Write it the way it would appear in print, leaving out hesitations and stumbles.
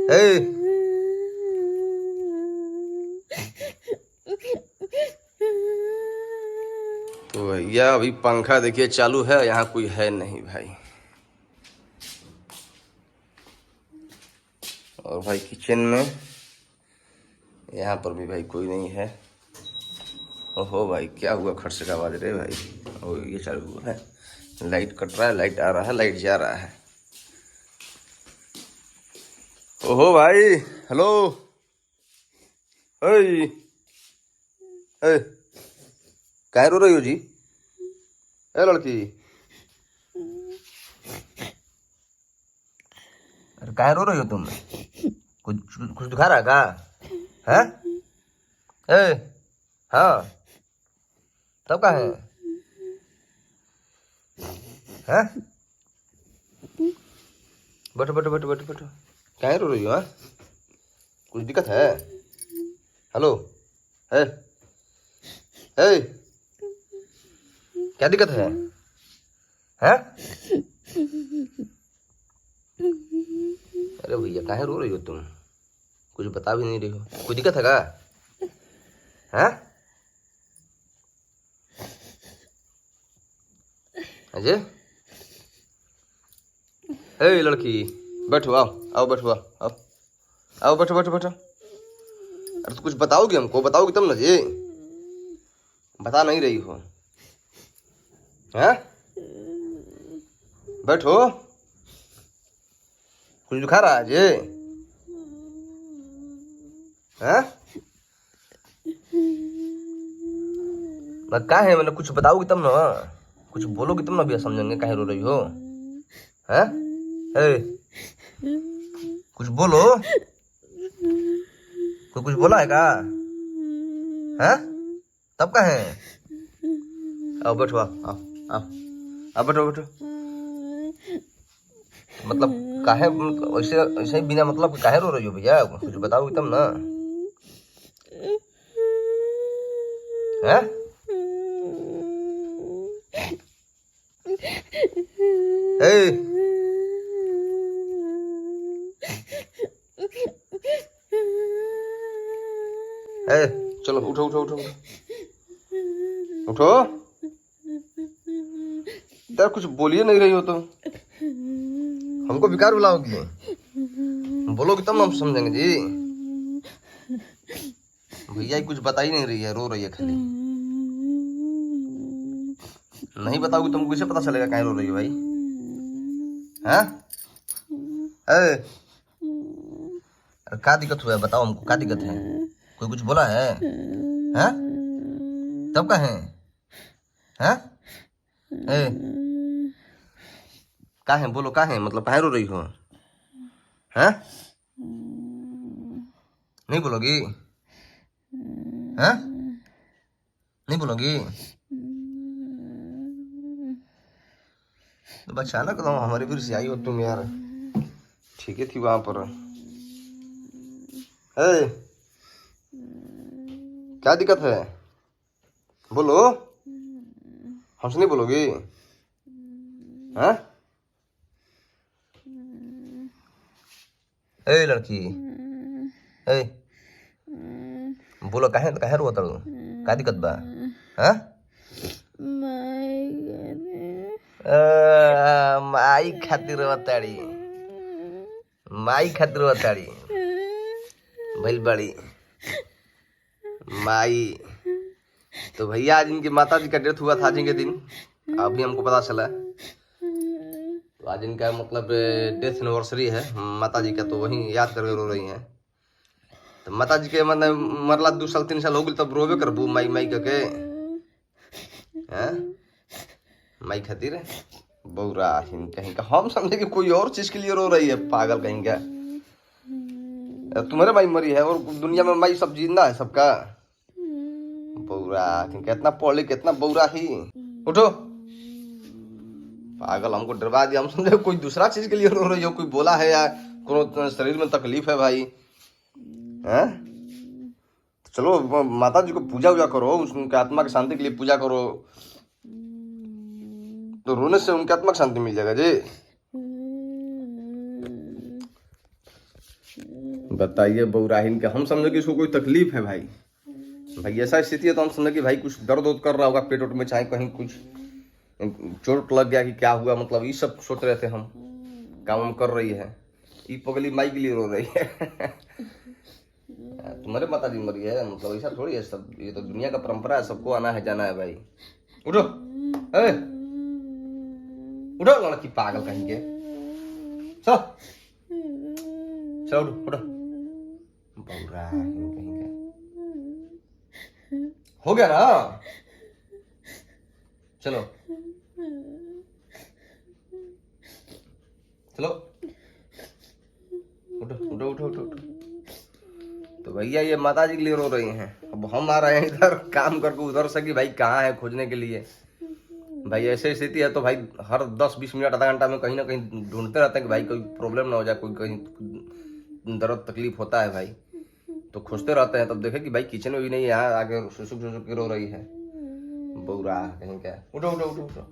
ए, तो भैया अभी पंखा देखिए चालू है, यहाँ कोई है नहीं भाई। और भाई किचन में यहाँ पर भी भाई कोई नहीं है। ओहो भाई क्या हुआ, खट से आवाज रहे भाई। ओ ये चालू हुआ है, लाइट कट रहा है, लाइट आ रहा है, लाइट जा रहा है। ओहो भाई, हेलो। ओए ए, काहे रो रही हो जी? ए लड़की, अरे काहे रो रही हो तुम? कुछ कुछ दिखा रहा है का? है ए, हाँ तब का है? बैठो बैठो बैठो बैठो बैठो। काहे रो रही हो? हाँ कुछ दिक्कत है? हेलो है ए, क्या दिक्कत है? हैं? अरे भैया काहे रो रही हो तुम? कुछ बता भी नहीं रही हो। कोई दिक्कत है का? हैं? अजय ए लड़की, बैठो, आओ आओ बैठो, आओ आओ आओ बैठो बैठो बैठो। अरे तो कुछ बताओगी हमको, बताओगी तब ना जी। बता नहीं रही हो? हैं? बैठो, कुछ दिखा रहा है जी? हैं? का है, मतलब कुछ बताओगी तब ना, कुछ बोलोगी तब ना भैया समझेंगे काहे रो रही हो। हैं? ए, कुछ बोलो, कोई कुछ बोला है का? हैं? तब का है? आओ बैठो, आओ आओ आओ आओ बैठो बैठो। मतलब काहे वैसे ऐसे ही बिना मतलब काहे रो रही हो भैया? कुछ बताओगी तब ना। हैं? ए, ए, चलो उठो उठो उठो उठो। यार कुछ बोलिए नहीं रही हो तो हमको बेकार बुलाओगी? बोलोगी तब ना हम समझेंगे जी। भैया कुछ बता ही नहीं रही है, रो रही है खाली। नहीं बताओगी तुमको कैसे पता चलेगा कहीं रो रही है भाई? हैं? अरे क्या दिक्कत हुआ है, बताओ हमको क्या दिक्कत है? कोई कुछ बोला है? हैं? तब का है? हैं? ए, का है बोलो, का है मतलब काहे रो रही हो? हैं? नहीं बोलोगी? हैं? नहीं बोलोगी? तो अचानक तो हमारे फिर से आई हो तुम यार। ठीक है थी वहां पर। ए, क्या दिक्कत है बोलो, हमसे नहीं बोलोगी? हैं? ए लड़की, ए बोलो काहे काहे रो तड़ो, का दिक्कत बा? हैं? माई खातिर बताड़ी, माई खातिर बताड़ी भइल बड़ी माई। तो भैया आज इनकी माता जी का डेथ हुआ था आज के दिन, अभी हमको पता चला। तो आज इनका मतलब डेथ एनिवर्सरी है माता जी का, तो वही याद करके रो रही हैं। तो माता जी के मतलब मरला 2 साल 3 साल हो गए, तब रोबे करबू माई माई करके? हैं? माई खातिर बौरा कहीं का। हम समझे कि कोई और चीज के लिए रो रही है, पागल कहीं का। तुम्हारे माई मरी है और दुनिया में माई सब जिंदा है सबका। बौरा कितना पढ़ लिख कितना बौरा ही। उठो, पागल हमको डरवा दिया। हम समझे कोई दूसरा चीज के लिए रो रही हो, कोई बोला है या कोनो शरीर में तकलीफ है भाई? हैं? चलो माता जी को पूजा वूजा करो, उनके आत्मा की शांति के लिए पूजा करो, तो रोने से उनकी आत्मा की शांति मिल जाएगा जी। बताइए बौराहीन का, हम समझे कि इसको कोई तकलीफ है भाई। भाई ऐसा स्थिति है तो हम समझे कि भाई कुछ दर्द उर्द कर रहा होगा पेट में, चाहे कहीं कुछ चोट लग गया कि क्या हुआ, मतलब ये सब सोच रहे थे हम। काम कर रही है ये पगली माई के लिए रो रही है। तुम्हारे माता जी मरी है, मतलब ऐसा थोड़ी है सब, ये तो दुनिया का परंपरा है, सबको आना है जाना है भाई। उठो उठो लड़की पागल कहीं के, चलो चलो उठो कहीं के। हो गया ना, चलो चलो उठो उठो उठो उठो। तो भैया ये माता जी के लिए रो रही हैं, अब हम आ रहे हैं इधर काम करके उधर से कि भाई कहाँ है खोजने के लिए। भाई ऐसी स्थिति है तो भाई हर 10-20 मिनट आधा घंटा में कहीं ना कहीं ढूंढते रहते हैं कि भाई कोई प्रॉब्लम ना हो जाए, कोई कहीं दर्द तकलीफ होता है भाई, तो खोजते रहते हैं। तब देखे कि भाई किचन में भी नहीं है, यहाँ आगे सुसुक सुसुक रो रही है बौरा कहीं क्या। उठो उठो उठो उठो।